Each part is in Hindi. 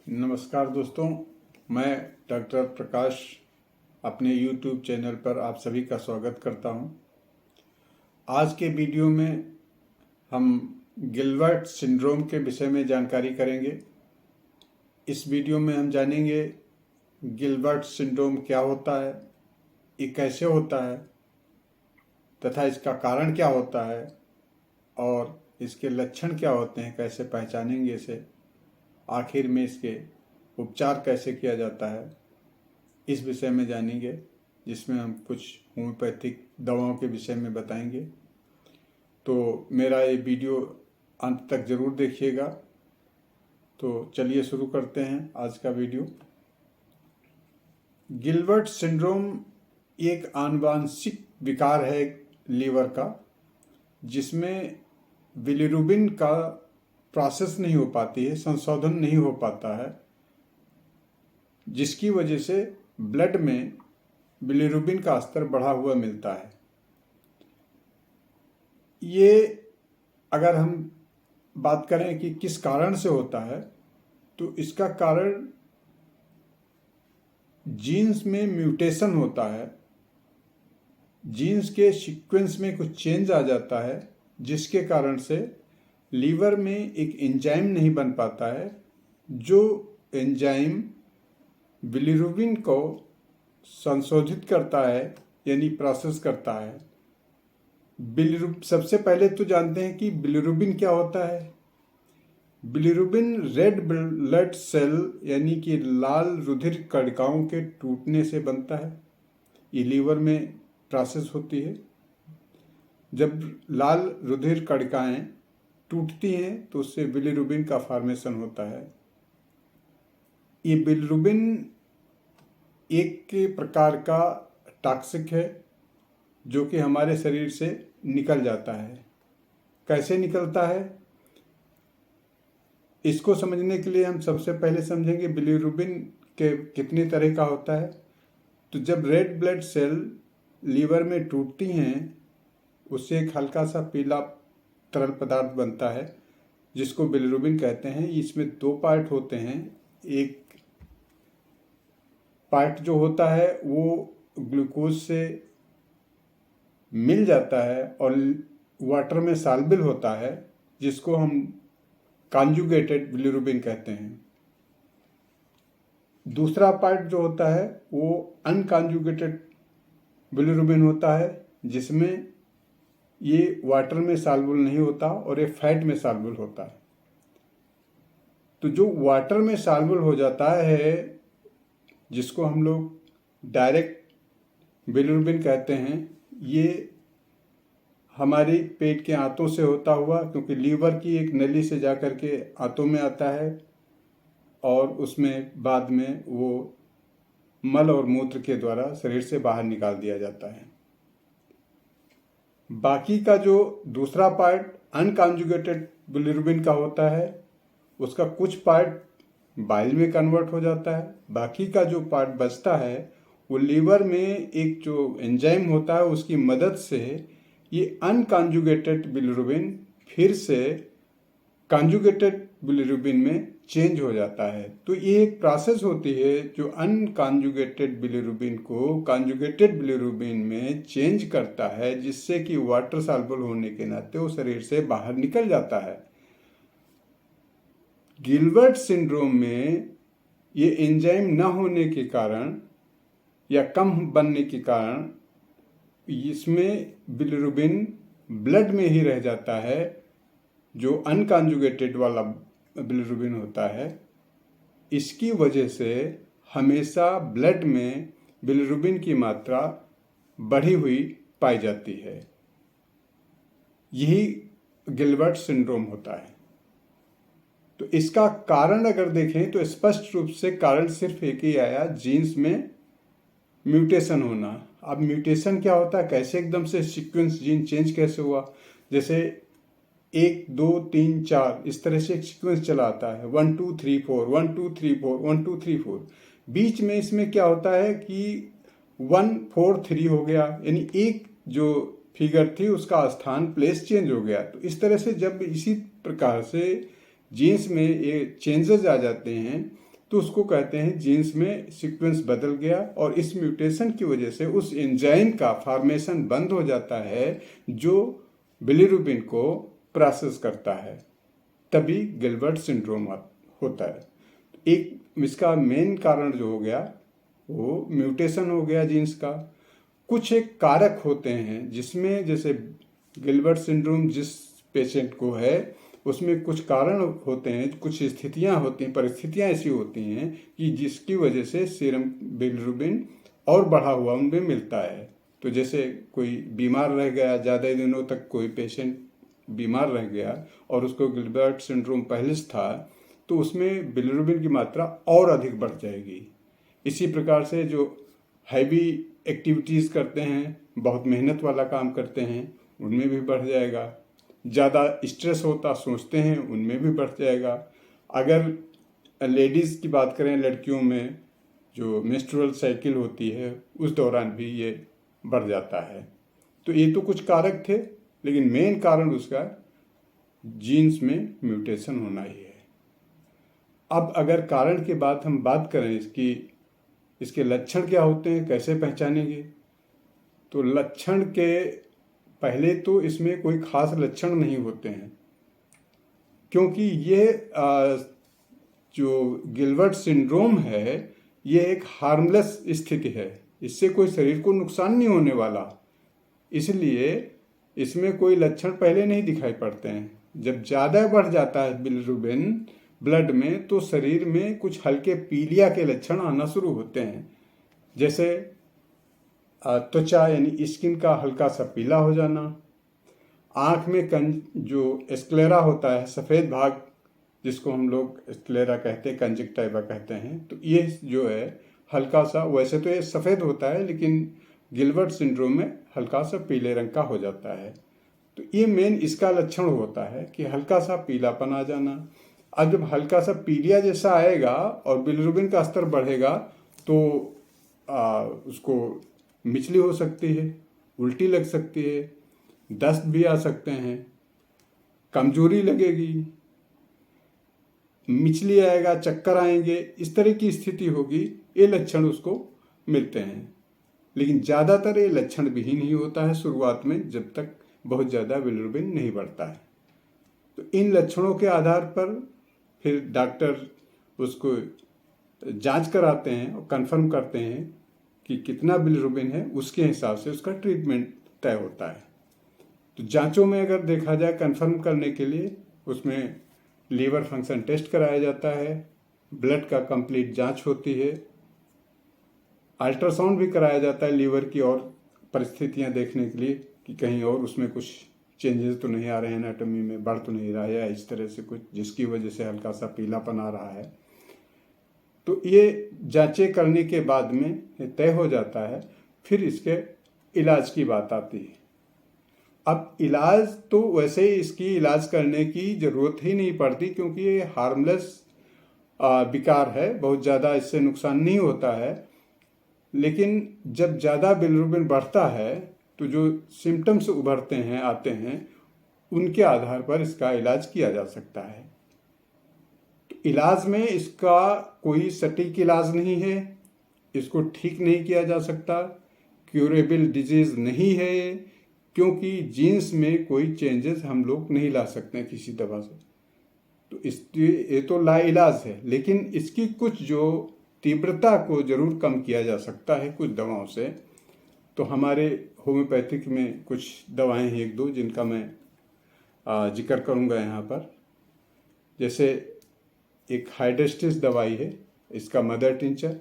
नमस्कार दोस्तों, मैं डॉक्टर प्रकाश अपने YouTube चैनल पर आप सभी का स्वागत करता हूं। आज के वीडियो में हम गिलबर्ट सिंड्रोम के विषय में जानकारी करेंगे। इस वीडियो में हम जानेंगे गिलबर्ट सिंड्रोम क्या होता है, ये कैसे होता है तथा इसका कारण क्या होता है और इसके लक्षण क्या होते हैं, कैसे पहचानेंगे इसे, आखिर में इसके उपचार कैसे किया जाता है, इस विषय में जानेंगे, जिसमें हम कुछ होम्योपैथिक दवाओं के विषय में बताएंगे। तो मेरा ये वीडियो अंत तक ज़रूर देखिएगा। तो चलिए शुरू करते हैं आज का वीडियो। गिलबर्ट सिंड्रोम एक आनुवांशिक विकार है लीवर का, जिसमें बिलिरुबिन का प्रोसेस नहीं हो पाती है, संशोधन नहीं हो पाता है, जिसकी वजह से ब्लड में बिलिरुबिन का स्तर बढ़ा हुआ मिलता है। ये अगर हम बात करें कि किस कारण से होता है, तो इसका कारण जीन्स में म्यूटेशन होता है। जीन्स के सीक्वेंस में कुछ चेंज आ जाता है, जिसके कारण से लीवर में एक एंजाइम नहीं बन पाता है, जो एंजाइम बिलिरुबिन को संशोधित करता है, यानी प्रोसेस करता है। सबसे पहले तो जानते हैं कि बिलिरुबिन क्या होता है। बिलिरुबिन रेड ब्लड सेल यानी कि लाल रुधिर कणिकाओं के टूटने से बनता है। ये लीवर में प्रोसेस होती है। जब लाल रुधिर कणिकाएं टूटती हैं तो उससे बिलिरुबिन का फॉर्मेशन होता है। ये बिलिरुबिन एक प्रकार का टॉक्सिक है, जो कि हमारे शरीर से निकल जाता है। कैसे निकलता है, इसको समझने के लिए हम सबसे पहले समझेंगे बिलिरुबिन के कितने तरह का होता है। तो जब रेड ब्लड सेल लीवर में टूटती हैं, उससे एक हल्का सा पीला तरल पदार्थ बनता है, जिसको बिलिरुबिन कहते हैं। इसमें दो पार्ट होते हैं। एक पार्ट जो होता है वो ग्लूकोज से मिल जाता है और वाटर में सॉल्युबल होता है, जिसको हम कॉन्जुगेटेड बिलिरुबिन कहते हैं। दूसरा पार्ट जो होता है वो अनकॉन्जुगेटेड बिलिरुबिन होता है, जिसमें ये वाटर में सॉल्युबल नहीं होता और ये फैट में सॉल्युबल होता है। तो जो वाटर में सॉल्युबल हो जाता है, जिसको हम लोग डायरेक्ट बिलिरुबिन कहते हैं, ये हमारी पेट के आंतों से होता हुआ, क्योंकि लीवर की एक नली से जाकर के आंतों में आता है और उसमें बाद में वो मल और मूत्र के द्वारा शरीर से बाहर निकाल दिया जाता है। बाकी का जो दूसरा पार्ट अनकॉन्जुगेटेड बिलिरुबिन का होता है, उसका कुछ पार्ट बाइल में कन्वर्ट हो जाता है। बाकी का जो पार्ट बचता है वो लीवर में एक जो एंजाइम होता है उसकी मदद से ये अनकॉन्जुगेटेड बिलिरुबिन फिर से कॉन्जुगेटेड बिलिरुबिन में चेंज हो जाता है। तो ये एक प्रोसेस होती है जो अनकॉन्जुगेटेड बिलिरुबिन को कॉन्जुगेटेड बिलिरुबिन में चेंज करता है, जिससे कि वाटर सॉल्युबल होने के नाते वो शरीर से बाहर निकल जाता है। गिलबर्ट सिंड्रोम में ये एंजाइम न होने के कारण या कम बनने के कारण इसमें बिलिरुबिन ब्लड में ही रह जाता है। जो अनकॉन्जुगेटेड वाला बिलिरुबिन होता है, इसकी वजह से हमेशा ब्लड में बिलिरुबिन की मात्रा बढ़ी हुई पाई जाती है। यही गिलबर्ट सिंड्रोम होता है। तो इसका कारण अगर देखें तो स्पष्ट रूप से कारण सिर्फ एक ही आया, जीन्स में म्यूटेशन होना। अब म्यूटेशन क्या होता है, कैसे एकदम से सीक्वेंस जीन चेंज कैसे हुआ, जैसे 1 2 3 4 इस तरह से एक सीक्वेंस चला आता है, 1 2 3 4 1 2 3 4 1 2 3 4। बीच में इसमें क्या होता है कि 1 4 3 हो गया, यानी एक जो फिगर थी उसका स्थान प्लेस चेंज हो गया। तो इस तरह से जब इसी प्रकार से जीन्स में ये चेंजेस आ जाते हैं, तो उसको कहते हैं जीन्स में सीक्वेंस बदल गया और इस म्यूटेशन की वजह से उस एंजाइम का फॉर्मेशन बंद हो जाता है जो बिलिरुबिन को प्रोसेस करता है, तभी गिलबर्ट सिंड्रोम होता है। एक इसका मेन कारण जो हो गया वो म्यूटेशन हो गया जीन्स का। कुछ एक कारक होते हैं जिसमें, जैसे गिलबर्ट सिंड्रोम जिस पेशेंट को है उसमें कुछ कारण होते हैं, कुछ स्थितियां होती हैं, परिस्थितियां ऐसी होती हैं कि जिसकी वजह से सीरम बिलिरुबिन और बढ़ा हुआ उनमें मिलता है। तो जैसे कोई बीमार रह गया, ज़्यादा दिनों तक कोई पेशेंट बीमार रह गया और उसको गिलबर्ट सिंड्रोम पहले से था, तो उसमें बिलिरुबिन की मात्रा और अधिक बढ़ जाएगी। इसी प्रकार से जो हैवी एक्टिविटीज़ करते हैं, बहुत मेहनत वाला काम करते हैं, उनमें भी बढ़ जाएगा। ज़्यादा स्ट्रेस होता सोचते हैं, उनमें भी बढ़ जाएगा। अगर लेडीज़ की बात करें, लड़कियों में जो मेंस्ट्रुअल साइकिल होती है उस दौरान भी ये बढ़ जाता है। तो ये तो कुछ कारक थे, लेकिन मेन कारण उसका जीन्स में म्यूटेशन होना ही है। अब अगर कारण के बाद हम बात करें इसके लक्षण क्या होते हैं, कैसे पहचानेंगे, तो लक्षण के पहले तो इसमें कोई खास लक्षण नहीं होते हैं, क्योंकि ये जो गिलबर्ट सिंड्रोम है ये एक हार्मलेस स्थिति है, इससे कोई शरीर को नुकसान नहीं होने वाला, इसलिए इसमें कोई लक्षण पहले नहीं दिखाई पड़ते हैं। जब ज़्यादा बढ़ जाता है बिलिरुबिन ब्लड में तो शरीर में कुछ हल्के पीलिया के लक्षण आना शुरू होते हैं, जैसे त्वचा यानी स्किन का हल्का सा पीला हो जाना, आँख में जो स्क्लेरा होता है, सफ़ेद भाग जिसको हम लोग स्क्लेरा कहते हैं, कंजक्टिवा कहते हैं, तो ये जो है हल्का सा, वैसे तो ये सफ़ेद होता है लेकिन गिलबर्ट सिंड्रोम में हल्का सा पीले रंग का हो जाता है। तो ये मेन इसका लक्षण होता है कि हल्का सा पीलापन आ जाना। अब जब हल्का सा पीलिया जैसा आएगा और बिलिरुबिन का स्तर बढ़ेगा तो उसको मिचली हो सकती है, उल्टी लग सकती है, दस्त भी आ सकते हैं, कमजोरी लगेगी, मिचली आएगा, चक्कर आएंगे, इस तरह की स्थिति होगी। ये लक्षण उसको मिलते हैं, लेकिन ज़्यादातर ये लक्षण भी ही नहीं होता है शुरुआत में, जब तक बहुत ज़्यादा बिलिरुबिन नहीं बढ़ता है। तो इन लक्षणों के आधार पर फिर डॉक्टर उसको जांच कराते हैं और कंफर्म करते हैं कि कितना बिलिरुबिन है, उसके हिसाब से उसका ट्रीटमेंट तय होता है। तो जांचों में अगर देखा जाए कंफर्म करने के लिए, उसमें लीवर फंक्शन टेस्ट कराया जाता है, ब्लड का कंप्लीट जांच होती है, अल्ट्रासाउंड भी कराया जाता है लीवर की और परिस्थितियां देखने के लिए कि कहीं और उसमें कुछ चेंजेस तो नहीं आ रहे हैं, एनाटॉमी में बढ़ तो नहीं रहा है या इस तरह से कुछ जिसकी वजह से हल्का सा पीलापन आ रहा है। तो ये जांचें करने के बाद में तय हो जाता है। फिर इसके इलाज की बात आती है। अब इलाज तो वैसे ही इसकी इलाज करने की ज़रूरत ही नहीं पड़ती, क्योंकि ये हार्मलेस विकार है, बहुत ज़्यादा इससे नुकसान नहीं होता है। लेकिन जब ज़्यादा बिलिरुबिन बढ़ता है तो जो सिम्टम्स उभरते हैं, आते हैं, उनके आधार पर इसका इलाज किया जा सकता है। तो इलाज में इसका कोई सटीक इलाज नहीं है, इसको ठीक नहीं किया जा सकता, क्यूरेबल डिजीज नहीं है ये, क्योंकि जीन्स में कोई चेंजेस हम लोग नहीं ला सकते हैं किसी दवा से। तो ये तो लाइलाज है, लेकिन इसकी कुछ जो तीव्रता को जरूर कम किया जा सकता है कुछ दवाओं से। तो हमारे होम्योपैथिक में कुछ दवाएं हैं, एक दो, जिनका मैं जिक्र करूंगा यहाँ पर। जैसे एक हाइड्रेस्टिस दवाई है, इसका मदर टिंचर,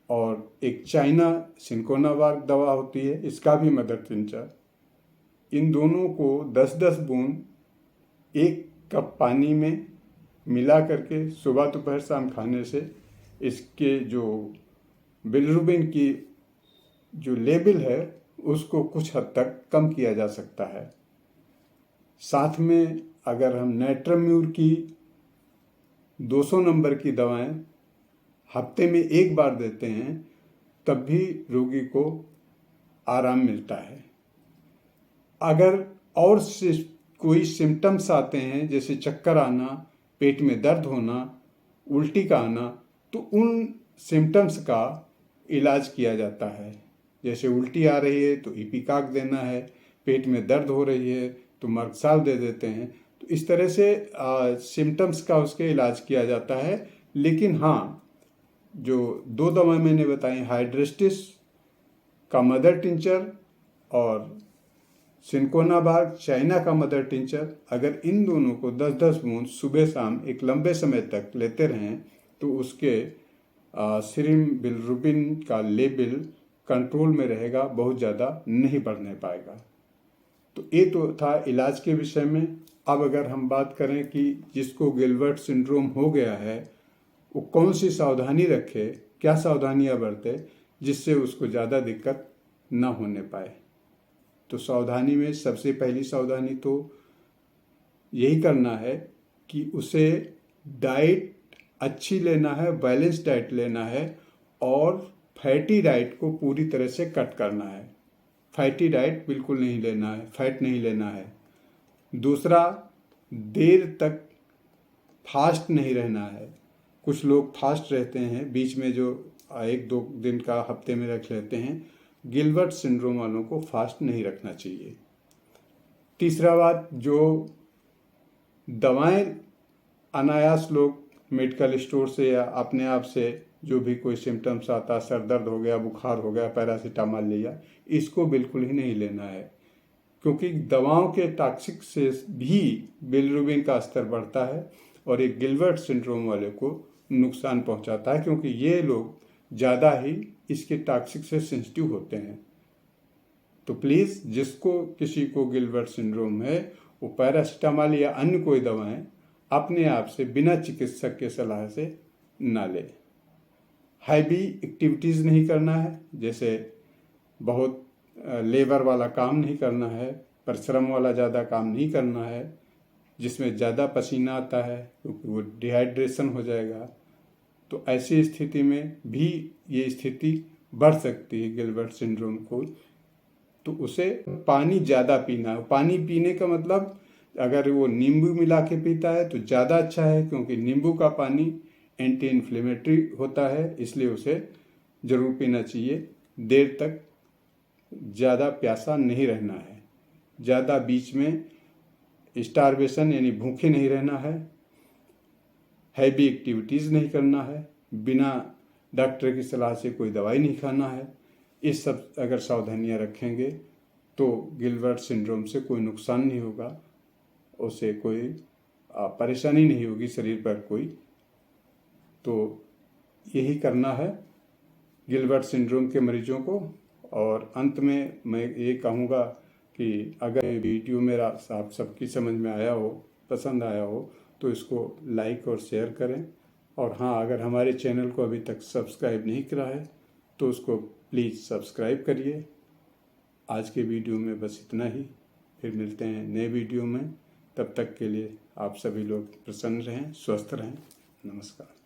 और एक चाइना सिंकोनावार दवा होती है, इसका भी मदर टिंचर। इन दोनों को 10-10 बूंद 1 कप पानी में मिला करके सुबह दोपहर शाम खाने से इसके जो बिलिरुबिन की जो लेवल है उसको कुछ हद तक कम किया जा सकता है। साथ में अगर हम नाइट्राम्यूर की 200 नंबर की दवाएं हफ्ते में 1 बार देते हैं, तब भी रोगी को आराम मिलता है। अगर और कोई सिम्टम्स आते हैं, जैसे चक्कर आना, पेट में दर्द होना, उल्टी का आना, तो उन सिम्टम्स का इलाज किया जाता है। जैसे उल्टी आ रही है तो इपिकाक देना है, पेट में दर्द हो रही है तो मर्गसाल दे देते हैं। तो इस तरह से सिम्टम्स का उसके इलाज किया जाता है। लेकिन हाँ, जो 2 दवाएं मैंने बताई, हाइड्रेस्टिस का मदर टिंचर और सिनकोनाबाग चाइना का मदर टिंचर, अगर इन दोनों को 10-10 बूंद सुबह शाम एक लंबे समय तक लेते रहें तो उसके सीरम बिलिरुबिन का लेवल कंट्रोल में रहेगा, बहुत ज़्यादा नहीं बढ़ने पाएगा। तो ये तो था इलाज के विषय में। अब अगर हम बात करें कि जिसको गिलबर्ट सिंड्रोम हो गया है वो कौन सी सावधानी रखे, क्या सावधानियां बरते जिससे उसको ज़्यादा दिक्कत ना होने पाए। तो सावधानी में सबसे पहली सावधानी तो यही करना है कि उसे डाइट अच्छी लेना है, बैलेंस डाइट लेना है और फैटी डाइट को पूरी तरह से कट करना है। फैटी डाइट बिल्कुल नहीं लेना है, फैट नहीं लेना है। दूसरा, देर तक फास्ट नहीं रहना है। कुछ लोग फास्ट रहते हैं, बीच में जो 1-2 दिन का हफ्ते में रख लेते हैं। गिलबर्ट सिंड्रोम वालों को फास्ट नहीं रखना चाहिए। तीसरा बात, जो दवाएं अनायास लोग मेडिकल स्टोर से या अपने आप से जो भी कोई सिम्टम्स आता, सर दर्द हो गया, बुखार हो गया, पैरासीटामोल लिया, इसको बिल्कुल ही नहीं लेना है। क्योंकि दवाओं के टॉक्सिक से भी बिलिरुबिन का स्तर बढ़ता है और एक गिलबर्ट सिंड्रोम वाले को नुकसान पहुंचाता है, क्योंकि ये लोग ज़्यादा ही इसके टॉक्सिक से सेंसिटिव होते हैं। तो प्लीज़, जिसको किसी को गिलबर्ट सिंड्रोम है वो पैरासीटामोल या अन्य कोई दवाएं अपने आप से बिना चिकित्सक के सलाह से ना ले। हैवी एक्टिविटीज़ नहीं करना है, जैसे बहुत लेबर वाला काम नहीं करना है, परिश्रम वाला ज़्यादा काम नहीं करना है जिसमें ज़्यादा पसीना आता है, क्योंकि वो डिहाइड्रेशन हो जाएगा। तो ऐसी स्थिति में भी ये स्थिति बढ़ सकती है गिलबर्ट सिंड्रोम को। तो उसे पानी ज़्यादा पीना है। पानी पीने का मतलब, अगर वो नींबू मिला के पीता है तो ज़्यादा अच्छा है, क्योंकि नींबू का पानी एंटी इन्फ्लेमेटरी होता है, इसलिए उसे ज़रूर पीना चाहिए। देर तक ज़्यादा प्यासा नहीं रहना है, ज़्यादा बीच में स्टारवेशन यानी भूखे नहीं रहना है, हैवी एक्टिविटीज़ नहीं करना है, बिना डॉक्टर की सलाह से कोई दवाई नहीं खाना है। इस सब अगर सावधानियां रखेंगे तो गिलबर्ट सिंड्रोम से कोई नुकसान नहीं होगा, उसे कोई परेशानी नहीं होगी शरीर पर कोई। तो यही करना है गिलबर्ट सिंड्रोम के मरीजों को। और अंत में मैं ये कहूँगा कि अगर ये वीडियो मेरा आप सबकी समझ में आया हो, पसंद आया हो, तो इसको लाइक और शेयर करें। और हाँ, अगर हमारे चैनल को अभी तक सब्सक्राइब नहीं करा है तो उसको प्लीज़ सब्सक्राइब करिए। आज के वीडियो में बस इतना ही, फिर मिलते हैं नए वीडियो में। तब तक के लिए आप सभी लोग प्रसन्न रहें, स्वस्थ रहें। नमस्कार।